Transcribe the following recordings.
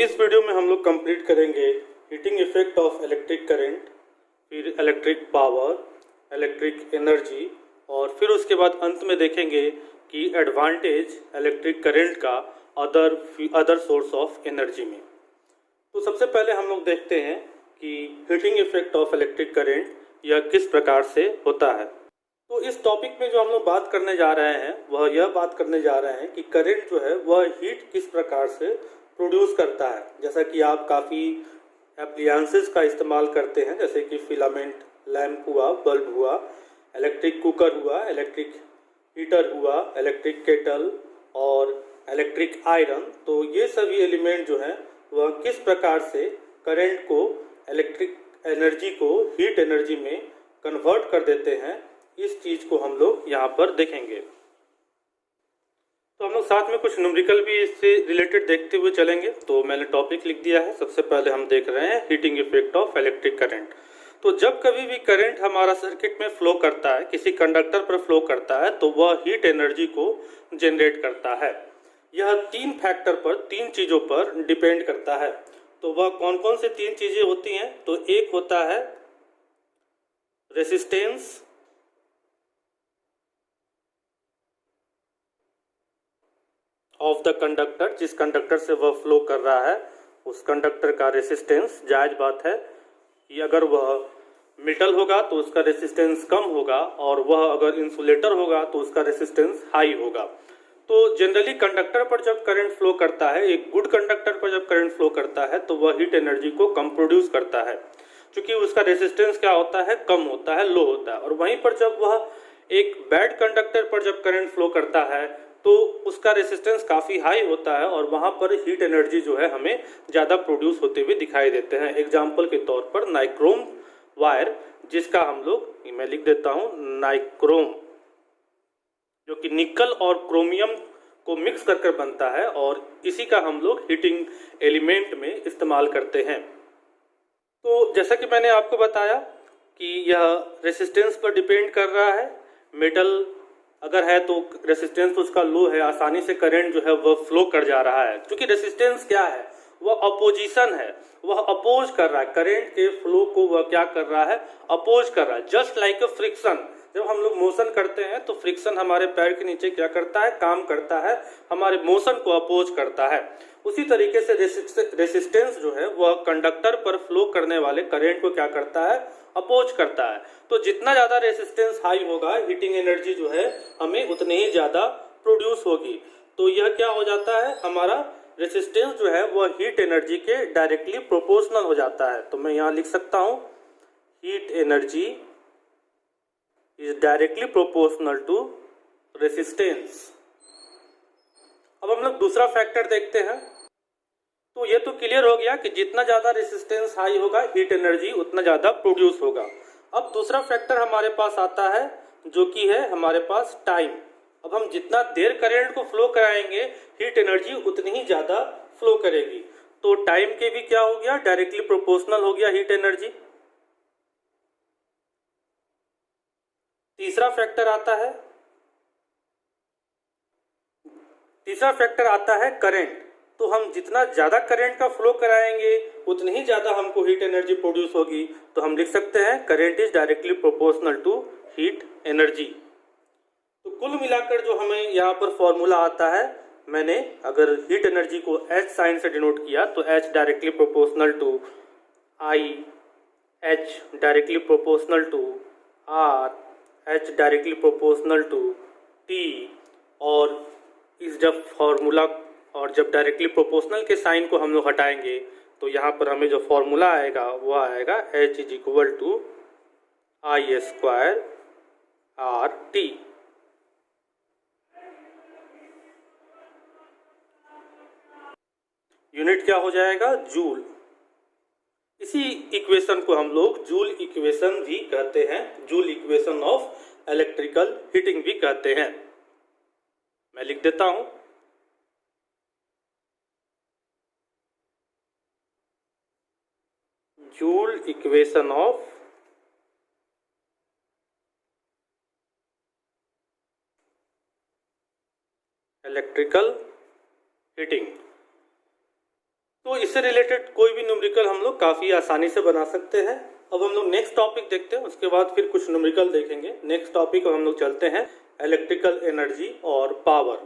इस वीडियो में हम लोग कंप्लीट करेंगे heating effect of electric current, फिर इलेक्ट्रिक पावर, इलेक्ट्रिक एनर्जी और फिर उसके बाद अंत में देखेंगे कि एडवांटेज इलेक्ट्रिक करंट का अदर सोर्स ऑफ एनर्जी में। तो सबसे पहले हम लोग देखते हैं कि heating effect of electric current यह किस प्रकार से होता है। तो इस टॉपिक में जो हम लोग बात करने जा रहे हैं वह यह बात करने जा रहे हैं कि करंट जो है वह हीट किस प्रकार से प्रोड्यूस करता है। जैसा कि आप काफ़ी एप्लियंसेस का इस्तेमाल करते हैं, जैसे कि फिलामेंट लैंप हुआ, बल्ब हुआ, इलेक्ट्रिक कुकर हुआ, इलेक्ट्रिक हीटर हुआ, इलेक्ट्रिक केटल और इलेक्ट्रिक आयरन। तो ये सभी एलिमेंट जो हैं वह किस प्रकार से करंट को, इलेक्ट्रिक एनर्जी को हीट एनर्जी में कन्वर्ट कर देते हैं, इस चीज़ को हम लोग यहाँ पर देखेंगे। तो हम लोग साथ में कुछ न्यूमेरिकल भी इससे रिलेटेड देखते हुए चलेंगे। तो मैंने टॉपिक लिख दिया है। सबसे पहले हम देख रहे हैं heating effect of electric current. तो जब कभी भी करंट हमारा सर्किट में फ्लो करता है, किसी कंडक्टर पर फ्लो करता है, तो वह हीट एनर्जी को जनरेट करता है। यह तीन फैक्टर पर, तीन चीज़ों पर डिपेंड करता है। तो वह कौन कौन से तीन चीज़ें होती हैं? तो एक होता है रेसिस्टेंस, ऑफ द कंडक्टर, जिस कंडक्टर से वह फ्लो कर रहा है उस कंडक्टर का रेसिस्टेंस। जायज बात है कि अगर वह मेटल होगा तो उसका रेसिस्टेंस कम होगा और वह अगर इंसुलेटर होगा तो उसका रेसिस्टेंस हाई होगा। तो जनरली कंडक्टर पर जब करंट फ्लो करता है, एक गुड कंडक्टर पर जब करंट फ्लो करता है तो वह हीट एनर्जी को कम प्रोड्यूस करता है, क्योंकि उसका रेसिस्टेंस क्या होता है, कम होता है, लो होता है। और वहीं पर जब वह एक बैड कंडक्टर पर जब करंट फ्लो करता है तो उसका रेसिस्टेंस काफ़ी हाई होता है और वहाँ पर हीट एनर्जी जो है हमें ज़्यादा प्रोड्यूस होते हुए दिखाई देते हैं। एग्जाम्पल के तौर पर नाइक्रोम वायर, जिसका हम लोग, मैं लिख देता हूँ नाइक्रोम, जो कि निकल और क्रोमियम को मिक्स कर बनता है और इसी का हम लोग हीटिंग एलिमेंट में इस्तेमाल करते हैं। तो जैसा कि मैंने आपको बताया कि यह रेसिस्टेंस पर डिपेंड कर रहा है। मेटल अगर है तो रेसिस्टेंस उसका लो है, आसानी से करंट जो है वह फ्लो कर जा रहा है, क्योंकि रेसिस्टेंस क्या है, वह अपोजिशन है, वह अपोज कर रहा है करंट के फ्लो को। वह क्या कर रहा है, अपोज कर रहा है। जस्ट लाइक अ फ्रिक्शन, जब हम लोग मोशन करते हैं तो फ्रिक्शन हमारे पैर के नीचे क्या करता है, काम करता है, हमारे मोशन को अपोज करता है। उसी तरीके से रेसिस्टेंस जो है वह कंडक्टर पर फ्लो करने वाले करंट को क्या करता है, अपोज करता है। तो जितना ज़्यादा रेसिस्टेंस हाई होगा, हीटिंग एनर्जी जो है हमें उतनी ही ज़्यादा प्रोड्यूस होगी। तो यह क्या हो जाता है, हमारा रेसिस्टेंस जो है वह हीट एनर्जी के डायरेक्टली प्रोपोर्शनल हो जाता है। तो मैं यहाँ लिख सकता हूँ heat energy is directly proportional to resistance. अब हम लोग दूसरा फैक्टर देखते हैं। तो ये तो क्लियर हो गया कि जितना ज़्यादा रेसिस्टेंस हाई होगा, हीट एनर्जी उतना ज़्यादा प्रोड्यूस होगा। अब दूसरा फैक्टर हमारे पास आता है जो कि है हमारे पास टाइम। अब हम जितना देर करंट को फ्लो कराएंगे, हीट एनर्जी उतनी ही ज़्यादा फ्लो करेगी। तो टाइम के भी क्या हो गया, डायरेक्टली प्रोपोर्शनल हो गया हीट एनर्जी। तीसरा फैक्टर आता है करंट। तो हम जितना ज़्यादा करंट का फ्लो कराएंगे उतनी ही ज़्यादा हमको हीट एनर्जी प्रोड्यूस होगी। तो हम लिख सकते हैं current is directly proportional to heat energy. तो कुल मिलाकर जो हमें यहाँ पर फॉर्मूला आता है, मैंने अगर हीट एनर्जी को H साइन से डिनोट किया तो H directly proportional to I, H directly proportional to R, H directly proportional to T। और इस जब फॉर्मूला और जब डायरेक्टली प्रोपोर्शनल के साइन को हम लोग हटाएंगे तो यहाँ पर हमें जो फॉर्मूला आएगा वो आएगा H is equal to I square R T। Unit क्या हो जाएगा, जूल। इसी इक्वेशन को हम लोग जूल इक्वेशन भी कहते हैं, joule equation of electrical heating भी कहते हैं। मैं लिख देता हूं joule equation of electrical heating. तो इससे रिलेटेड कोई भी न्यूमेरिकल हम लोग काफ़ी आसानी से बना सकते हैं। अब हम लोग नेक्स्ट टॉपिक देखते हैं, उसके बाद फिर कुछ न्यूमेरिकल देखेंगे। नेक्स्ट टॉपिक हम लोग चलते हैं इलेक्ट्रिकल एनर्जी और पावर।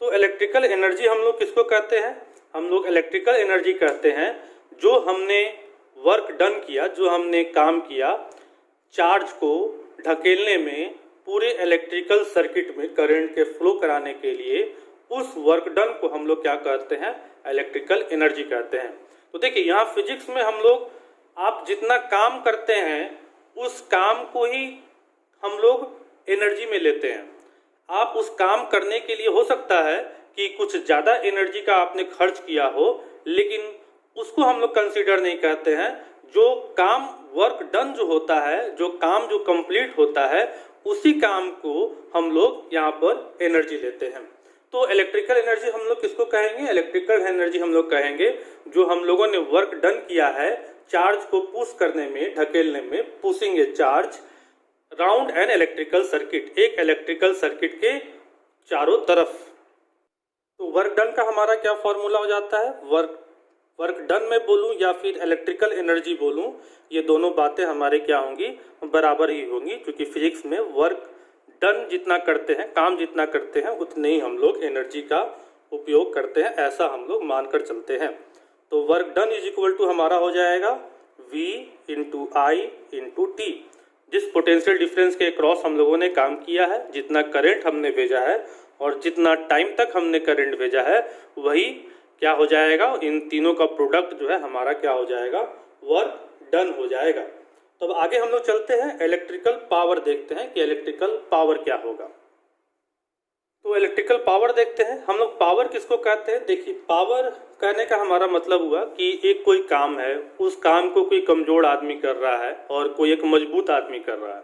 तो इलेक्ट्रिकल एनर्जी हम लोग किसको कहते हैं? हम लोग इलेक्ट्रिकल एनर्जी कहते हैं जो हमने वर्क डन किया, जो हमने काम किया चार्ज को ढकेलने में, पूरे इलेक्ट्रिकल सर्किट में करंट के फ्लो कराने के लिए, उस वर्क डन को हम लोग क्या कहते हैं? इलेक्ट्रिकल एनर्जी कहते हैं। तो देखिए यहाँ फिजिक्स में हम लोग, आप जितना काम करते हैं उस काम को ही हम लोग एनर्जी में लेते हैं। आप उस काम करने के लिए हो सकता है कि कुछ ज़्यादा एनर्जी का आपने खर्च किया हो, लेकिन उसको हम लोग कंसीडर नहीं करते हैं। जो काम वर्क डन जो होता है, जो काम जो कंप्लीट होता है, उसी काम को हम लोग यहाँ पर एनर्जी लेते हैं। तो इलेक्ट्रिकल एनर्जी हम लोग किसको कहेंगे? इलेक्ट्रिकल एनर्जी हम लोग कहेंगे जो हम लोगों ने वर्क डन किया है चार्ज को पुश करने में, ढकेलने में, pushing A charge round an electrical circuit, एक इलेक्ट्रिकल सर्किट के चारों तरफ। तो वर्क डन का हमारा क्या फॉर्मूला हो जाता है? वर्क डन में बोलूं या फिर इलेक्ट्रिकल एनर्जी बोलूं, ये दोनों बातें हमारे क्या होंगी? बराबर ही होंगी, क्योंकि फिजिक्स में वर्क डन जितना करते हैं, काम जितना करते हैं, उतने ही हम लोग एनर्जी का उपयोग करते हैं, ऐसा हम लोग मानकर चलते हैं। तो work done is equal to हमारा हो जाएगा V into I into T. जिस पोटेंशियल डिफरेंस के क्रॉस हम लोगों ने काम किया है, जितना करंट हमने भेजा है और जितना टाइम तक हमने करंट भेजा है, वही क्या हो जाएगा? इन तीनों का प्रोडक्ट जो है हमारा क्या हो जाएगा? वर्क डन हो जाएगा। तो अब आगे हम लोग चलते हैं, इलेक्ट्रिकल पावर देखते हैं कि इलेक्ट्रिकल पावर क्या होगा। तो इलेक्ट्रिकल पावर देखते हैं। हम लोग पावर किसको कहते हैं? देखिए, पावर कहने का हमारा मतलब हुआ कि एक कोई काम है, उस काम को कोई कमजोर आदमी कर रहा है और कोई एक मजबूत आदमी कर रहा है।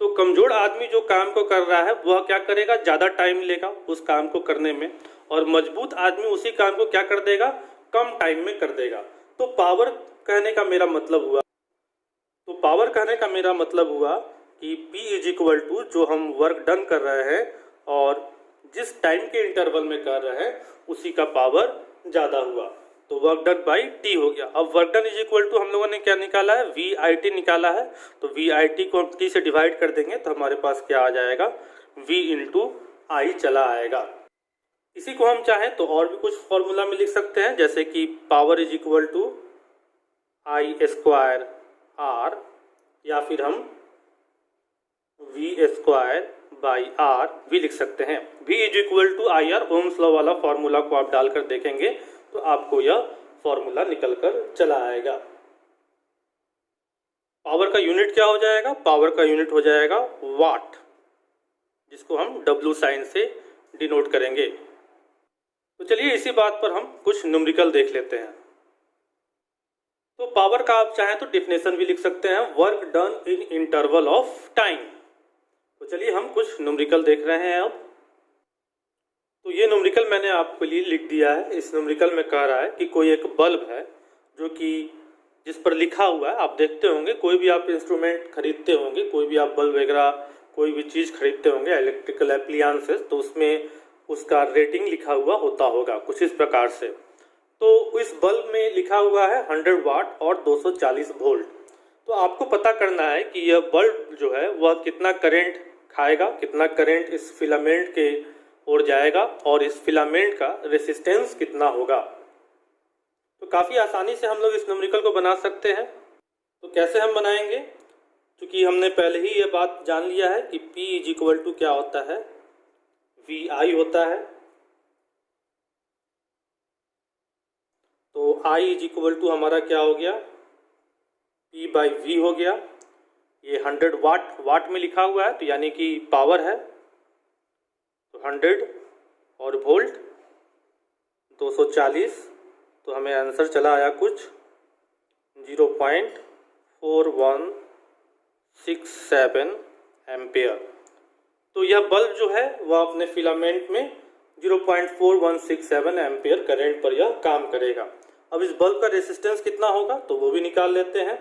तो कमजोर आदमी जो काम को कर रहा है वह क्या करेगा? ज़्यादा टाइम लेगा उस काम को करने में, और मजबूत आदमी उसी काम को क्या कर देगा? कम टाइम में कर देगा। तो पावर कहने का मेरा मतलब हुआ, कि P इज इक्वल टू जो हम वर्क डन कर रहे हैं और जिस टाइम के इंटरवल में कर रहे हैं उसी का पावर ज़्यादा हुआ, तो वर्क डन बाई टी हो गया। अब work done is equal to हम लोगों ने क्या निकाला है? VIT निकाला है। तो VIT को हम T से डिवाइड कर देंगे तो हमारे पास क्या आ जाएगा? V इंटू आई चला आएगा। इसी को हम चाहें तो और भी कुछ फॉर्मूला में लिख सकते हैं, जैसे कि power is equal to I square R, या फिर हम V स्क्वायर बाई आर भी लिख सकते हैं। V is equal to I R, Ohm's law वाला फॉर्मूला को आप डालकर देखेंगे तो आपको यह फॉर्मूला निकल कर चला आएगा। पावर का यूनिट क्या हो जाएगा? पावर का यूनिट हो जाएगा वाट, जिसको हम W साइन से डिनोट करेंगे। तो चलिए इसी बात पर हम कुछ न्यूमेरिकल देख लेते हैं। तो पावर का आप चाहें तो डेफिनेशन भी लिख सकते हैं, work done in interval of time. तो चलिए हम कुछ न्यूमेरिकल देख रहे हैं अब। तो ये न्यूमेरिकल मैंने आपके लिए लिख दिया है। इस न्यूमेरिकल में कह रहा है कि कोई एक बल्ब है जो कि जिस पर लिखा हुआ है, आप देखते होंगे कोई भी आप इंस्ट्रूमेंट खरीदते होंगे, कोई भी आप बल्ब वगैरह कोई भी चीज़ खरीदते होंगे इलेक्ट्रिकल एप्लियंसेस, तो उसमें उसका रेटिंग लिखा हुआ होता होगा कुछ इस प्रकार से। तो इस बल्ब में लिखा हुआ है 100 वाट और 240 वोल्ट। तो आपको पता करना है कि यह बल्ब जो है वह कितना करंट खाएगा, कितना करंट इस फिलामेंट के ओर जाएगा और इस फिलामेंट का रेसिस्टेंस कितना होगा। तो काफ़ी आसानी से हम लोग इस न्यूमेरिकल को बना सकते हैं। तो कैसे हम बनाएंगे? क्योंकि हमने पहले ही ये बात जान लिया है कि P इज इक्वल टू क्या होता है? VI होता है। तो I इज इक्वल टू हमारा क्या हो गया? P बाई V हो गया। ये 100 वाट में लिखा हुआ है, तो यानी कि पावर है। तो 100 और वोल्ट 240, तो हमें आंसर चला आया कुछ 0.4167 एम्पेयर। तो यह बल्ब जो है वह अपने फिलामेंट में 0.4167 एम्पेयर करंट पर यह काम करेगा। अब इस बल्ब का रेसिस्टेंस कितना होगा तो वो भी निकाल लेते हैं।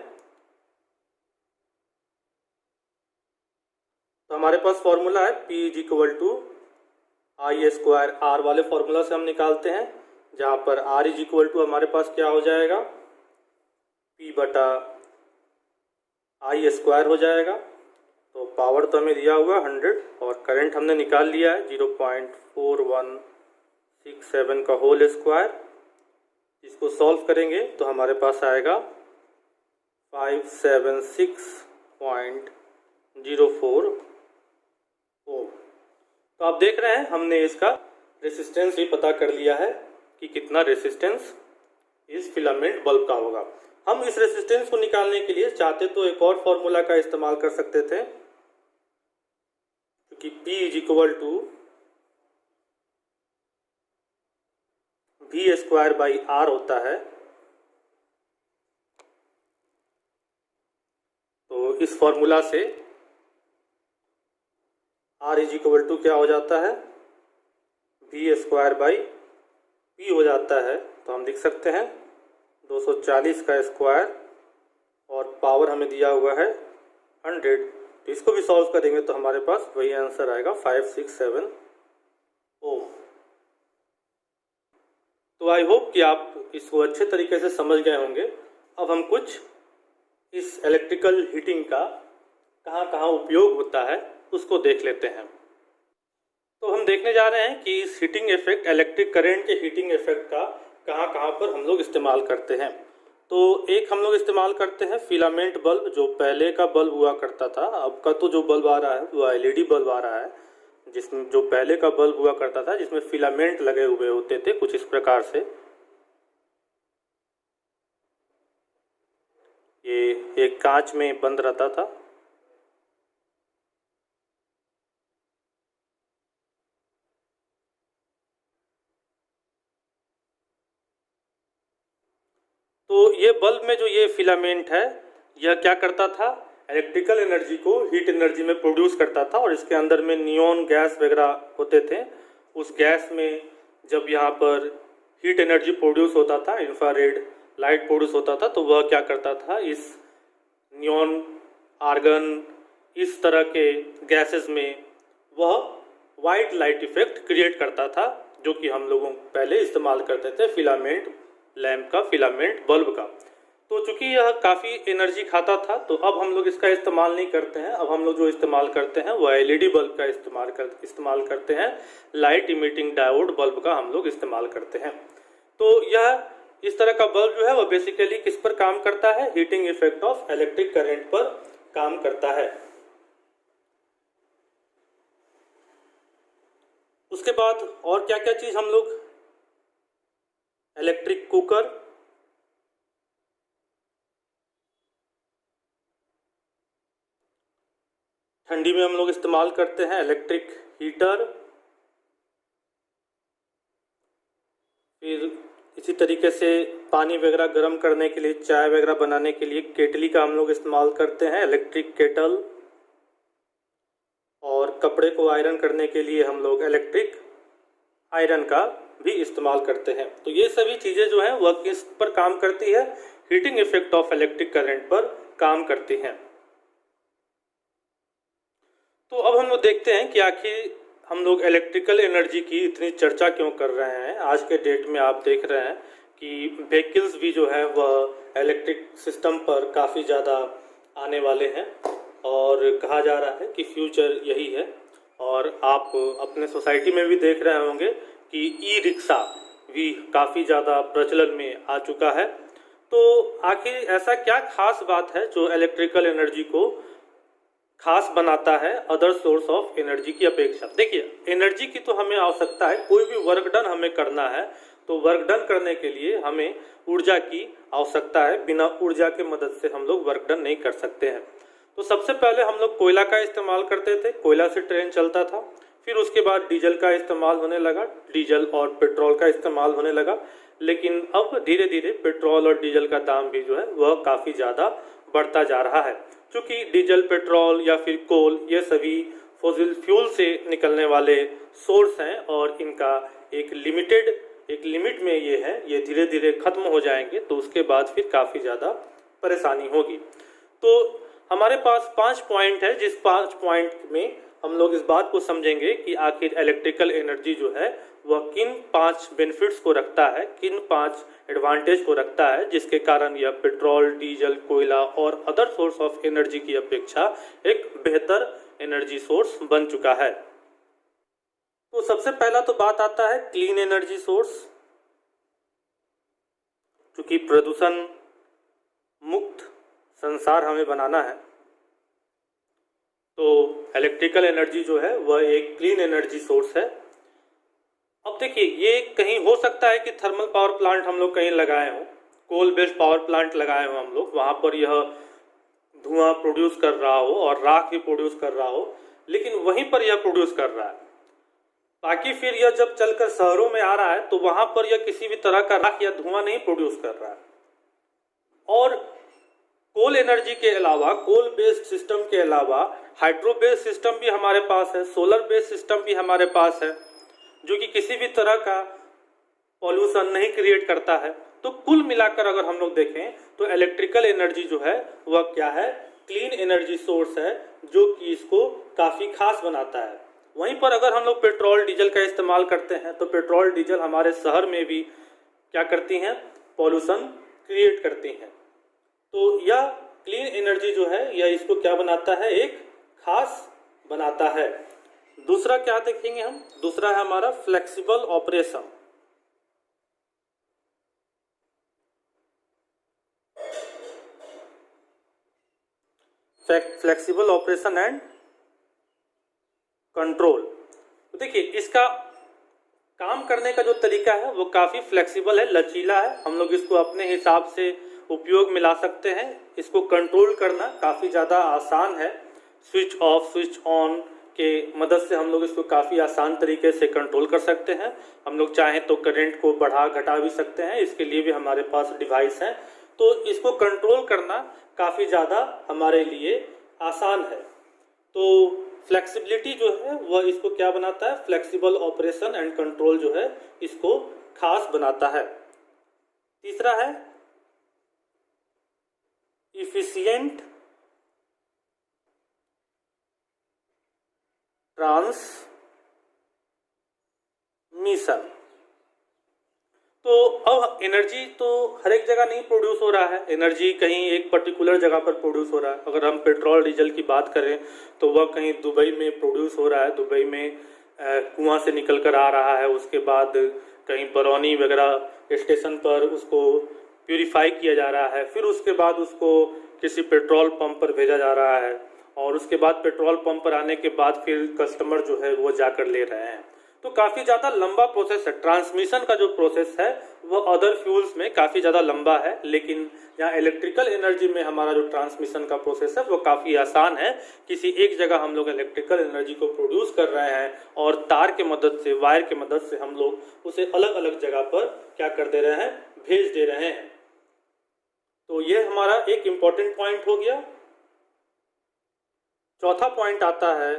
तो हमारे पास फॉर्मूला है P is equal to I square R वाले फॉर्मूला से हम निकालते हैं जहाँ पर R इज इक्वल टू हमारे पास क्या हो जाएगा, P बटा I स्क्वायर हो जाएगा। तो पावर तो हमें दिया हुआ 100 और करंट हमने निकाल लिया है 0.4167 का होल स्क्वायर। इसको सॉल्व करेंगे तो हमारे पास आएगा 576.04 ओम। तो आप देख रहे हैं हमने इसका रेसिस्टेंस भी पता कर लिया है कि कितना रेसिस्टेंस इस फिलामेंट बल्ब का होगा। हम इस रेसिस्टेंस को निकालने के लिए चाहते तो एक और फॉर्मूला का इस्तेमाल कर सकते थे, क्योंकि P is equal to V square by R होता है। तो इस फॉर्मूला से R इज इक्वल टू क्या हो जाता है, V स्क्वायर बाई P हो जाता है। तो हम लिख सकते हैं 240 का स्क्वायर और पावर हमें दिया हुआ है 100। तो इसको भी सॉल्व करेंगे तो हमारे पास वही आंसर आएगा 567 ओम। तो आई होप कि आप इसको अच्छे तरीके से समझ गए होंगे। अब हम कुछ इस इलेक्ट्रिकल हीटिंग का कहाँ कहाँ उपयोग होता है उसको देख लेते हैं। तो हम देखने जा रहे हैं कि इस हीटिंग इफेक्ट, इलेक्ट्रिक करंट के हीटिंग इफेक्ट का कहाँ कहाँ पर हम लोग इस्तेमाल करते हैं। तो एक हम लोग इस्तेमाल करते हैं फिलामेंट बल्ब, जो पहले का बल्ब हुआ करता था। अब का तो जो बल्ब आ रहा है वो एलईडी बल्ब आ रहा है, जिसमें जो पहले का बल्ब हुआ करता था जिसमें फिलामेंट लगे हुए होते थे कुछ इस प्रकार से। ये एक कांच में बंद रहता था। तो ये बल्ब में जो ये फिलामेंट है यह क्या करता था, इलेक्ट्रिकल एनर्जी को हीट एनर्जी में प्रोड्यूस करता था। और इसके अंदर में नियॉन गैस वगैरह होते थे। उस गैस में जब यहाँ पर हीट एनर्जी प्रोड्यूस होता था, इंफ्रारेड लाइट प्रोड्यूस होता था, तो वह क्या करता था, इस नियॉन, आर्गन, इस तरह के गैसेस में वह वाइट लाइट इफेक्ट क्रिएट करता था, जो कि हम लोगों पहले इस्तेमाल करते थे फिलामेंट लैंप का, फिलामेंट बल्ब का। तो चूंकि यह काफ़ी एनर्जी खाता था तो अब हम लोग इसका इस्तेमाल नहीं करते हैं। अब हम लोग जो इस्तेमाल करते हैं वह एलईडी बल्ब का इस्तेमाल करते हैं। लाइट इमिटिंग डायोड बल्ब का हम लोग इस्तेमाल करते हैं। तो यह इस तरह का बल्ब जो है वह बेसिकली किस पर काम करता है, heating effect of electric current पर काम करता है। उसके बाद और क्या क्या चीज हम लोग, इलेक्ट्रिक कुकर, ठंडी में हम लोग इस्तेमाल करते हैं इलेक्ट्रिक हीटर। फिर इसी तरीके से पानी वगैरह गर्म करने के लिए, चाय वगैरह बनाने के लिए केटली का हम लोग इस्तेमाल करते हैं, इलेक्ट्रिक केटल। और कपड़े को आयरन करने के लिए हम लोग इलेक्ट्रिक आयरन का भी इस्तेमाल करते हैं। तो ये सभी चीज़ें जो हैं वह किस पर काम करती है, heating effect of electric current पर काम करती हैं। तो अब हम लोग देखते हैं कि आखिर हम लोग इलेक्ट्रिकल एनर्जी की इतनी चर्चा क्यों कर रहे हैं। आज के डेट में आप देख रहे हैं कि व्हीकल्स भी जो है वह इलेक्ट्रिक सिस्टम पर काफ़ी ज़्यादा आने वाले हैं और कहा जा रहा है कि फ्यूचर यही है। और आप अपने सोसाइटी में भी देख रहे होंगे कि ई रिक्शा भी काफ़ी ज़्यादा प्रचलन में आ चुका है। तो आखिर ऐसा क्या खास बात है जो इलेक्ट्रिकल एनर्जी को खास बनाता है अदर सोर्स ऑफ एनर्जी की अपेक्षा। देखिए, एनर्जी की तो हमें आवश्यकता है, कोई भी वर्क डन हमें करना है तो वर्क डन करने के लिए हमें ऊर्जा की आवश्यकता है। बिना ऊर्जा के मदद से हम लोग वर्क डन नहीं कर सकते हैं। तो सबसे पहले हम लोग कोयला का इस्तेमाल करते थे, कोयला से ट्रेन चलता था। फिर उसके बाद डीजल का इस्तेमाल होने लगा, डीजल और पेट्रोल का इस्तेमाल होने लगा। लेकिन अब धीरे धीरे पेट्रोल और डीजल का दाम भी जो है वह काफ़ी ज़्यादा बढ़ता जा रहा है, क्योंकि डीजल, पेट्रोल या फिर कोल ये सभी फॉसिल फ्यूल से निकलने वाले सोर्स हैं और इनका एक लिमिट में ये है, ये धीरे धीरे खत्म हो जाएंगे तो उसके बाद फिर काफ़ी ज़्यादा परेशानी होगी। तो हमारे पास 5 पॉइंट है, जिस 5 पॉइंट में हम लोग इस बात को समझेंगे कि आखिर इलेक्ट्रिकल एनर्जी जो है वह किन 5 बेनिफिट्स को रखता है, किन 5 एडवांटेज को रखता है, जिसके कारण यह पेट्रोल, डीजल, कोयला और अदर सोर्स ऑफ एनर्जी की अपेक्षा एक बेहतर एनर्जी सोर्स बन चुका है। तो सबसे पहला तो बात आता है क्लीन एनर्जी सोर्स। क्योंकि प्रदूषण मुक्त संसार हमें बनाना है, तो इलेक्ट्रिकल एनर्जी जो है वह एक क्लीन एनर्जी सोर्स है। अब देखिए, ये कहीं हो सकता है कि थर्मल पावर प्लांट हम लोग कहीं लगाए हों, कोल बेस्ड पावर प्लांट लगाए हों हम लोग, वहाँ पर यह धुआं प्रोड्यूस कर रहा हो और राख भी प्रोड्यूस कर रहा हो, लेकिन वहीं पर यह प्रोड्यूस कर रहा है। बाकी फिर यह जब चलकर शहरों में आ रहा है तो वहाँ पर यह किसी भी तरह का राख या धुआं नहीं प्रोड्यूस कर रहा है। और कोल एनर्जी के अलावा, कोल बेस्ड सिस्टम के अलावा हाइड्रो बेस्ड सिस्टम भी हमारे पास है, सोलर बेस्ड सिस्टम भी हमारे पास है, जो कि किसी भी तरह का पॉल्यूशन नहीं क्रिएट करता है। तो कुल मिलाकर अगर हम लोग देखें तो इलेक्ट्रिकल एनर्जी जो है वह क्या है, क्लीन एनर्जी सोर्स है, जो कि इसको काफ़ी खास बनाता है। वहीं पर अगर हम लोग पेट्रोल डीजल का इस्तेमाल करते हैं तो पेट्रोल डीजल हमारे शहर में भी क्या करती हैं, पॉल्यूशन क्रिएट करती हैं। तो यह क्लीन एनर्जी जो है यह इसको क्या बनाता है, एक खास बनाता है। दूसरा क्या देखेंगे हम, दूसरा है हमारा flexible operation. Flexible operation and control. तो देखिए, इसका काम करने का जो तरीका है वो काफ़ी फ्लेक्सिबल है, लचीला है। हम लोग इसको अपने हिसाब से उपयोग में ला सकते हैं। इसको कंट्रोल करना काफ़ी ज़्यादा आसान है। स्विच ऑफ स्विच ऑन के मदद से हम लोग इसको काफ़ी आसान तरीके से कंट्रोल कर सकते हैं। हम लोग चाहें तो करंट को बढ़ा घटा भी सकते हैं, इसके लिए भी हमारे पास डिवाइस हैं। तो इसको कंट्रोल करना काफ़ी ज़्यादा हमारे लिए आसान है। तो फ्लेक्सिबिलिटी जो है वह इसको क्या बनाता है, फ्लेक्सिबल ऑपरेशन एंड कंट्रोल जो है इसको खास बनाता है। तीसरा है इफिशिएंट ट्रांसमिशन। तो अब एनर्जी तो हर एक जगह नहीं प्रोड्यूस हो रहा है, एनर्जी कहीं एक पर्टिकुलर जगह पर प्रोड्यूस हो रहा है। अगर हम पेट्रोल डीजल की बात करें तो वह कहीं दुबई में प्रोड्यूस हो रहा है, दुबई में कुआं से निकल कर आ रहा है, उसके बाद कहीं बरौनी वगैरह स्टेशन पर उसको प्यूरिफाई किया जा रहा है, फिर उसके बाद उसको किसी पेट्रोल पंप पर भेजा जा रहा है, और उसके बाद पेट्रोल पंप पर आने के बाद फिर कस्टमर जो है वो जाकर ले रहे हैं। तो काफ़ी ज़्यादा लंबा प्रोसेस है। ट्रांसमिशन का जो प्रोसेस है वह अदर फ्यूल्स में काफ़ी ज़्यादा लंबा है, लेकिन यहाँ इलेक्ट्रिकल एनर्जी में हमारा जो ट्रांसमिशन का प्रोसेस है वो काफ़ी आसान है। किसी एक जगह हम लोग इलेक्ट्रिकल एनर्जी को प्रोड्यूस कर रहे हैं और तार के मदद से, वायर के मदद से हम लोग उसे अलग अलग जगह पर क्या कर दे रहे हैं, भेज दे रहे हैं। तो ये हमारा एक इम्पॉर्टेंट पॉइंट हो गया। चौथा पॉइंट आता है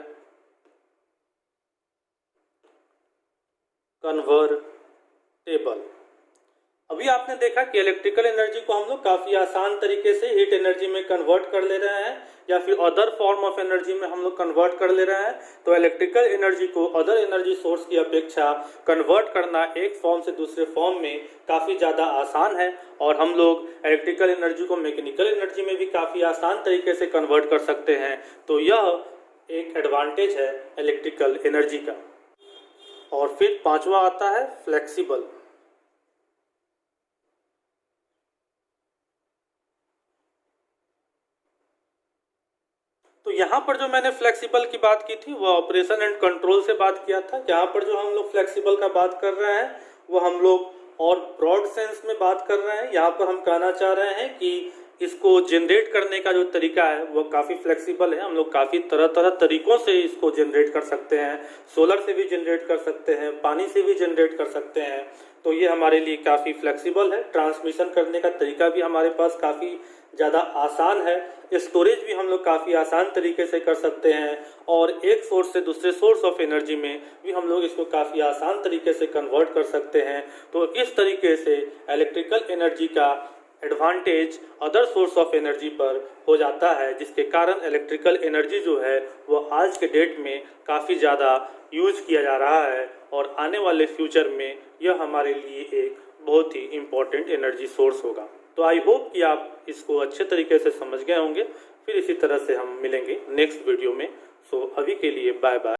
कन्वर्टेबल। अभी आपने देखा कि इलेक्ट्रिकल एनर्जी को हम लोग काफ़ी आसान तरीके से हीट एनर्जी में कन्वर्ट कर ले रहे हैं, या फिर अदर फॉर्म ऑफ एनर्जी में हम लोग कन्वर्ट कर ले रहे हैं। तो इलेक्ट्रिकल एनर्जी को अदर एनर्जी सोर्स की अपेक्षा कन्वर्ट करना एक फॉर्म से दूसरे फॉर्म में काफ़ी ज़्यादा आसान है, और हम लोग इलेक्ट्रिकल एनर्जी को मैकेनिकल एनर्जी में भी काफ़ी आसान तरीके से कन्वर्ट कर सकते हैं। तो यह एक एडवांटेज है इलेक्ट्रिकल एनर्जी का। और फिर पांचवा आता है फ्लेक्सिबल। तो यहाँ पर जो मैंने फ्लेक्सिबल की बात की थी वह ऑपरेशन एंड कंट्रोल से बात किया था। यहाँ पर जो हम लोग फ्लेक्सिबल का बात कर रहे हैं वो हम लोग और ब्रॉड सेंस में बात कर रहे हैं। यहाँ पर हम कहना चाह रहे हैं कि इसको जनरेट करने का जो तरीका है वह काफ़ी फ्लेक्सिबल है। हम लोग काफ़ी तरह तरह तरीक़ों से इसको जनरेट कर सकते हैं। सोलर से भी जनरेट कर सकते हैं, पानी से भी जनरेट कर सकते हैं। तो ये हमारे लिए काफ़ी फ्लेक्सिबल है। ट्रांसमिशन करने का तरीका भी हमारे पास काफ़ी ज़्यादा आसान है। स्टोरेज भी हम लोग काफ़ी आसान तरीके से कर सकते हैं, और एक सोर्स से दूसरे सोर्स ऑफ एनर्जी में भी हम लोग इसको काफ़ी आसान तरीके से कन्वर्ट कर सकते हैं। तो इस तरीके से इलेक्ट्रिकल एनर्जी का advantage other source of energy पर हो जाता है, जिसके कारण इलेक्ट्रिकल एनर्जी जो है वो आज के डेट में काफ़ी ज़्यादा यूज किया जा रहा है और आने वाले फ्यूचर में यह हमारे लिए एक बहुत ही इम्पोर्टेंट एनर्जी सोर्स होगा। तो आई होप कि आप इसको अच्छे तरीके से समझ गए होंगे। फिर इसी तरह से हम मिलेंगे नेक्स्ट वीडियो में। सो अभी के लिए बाय बाय।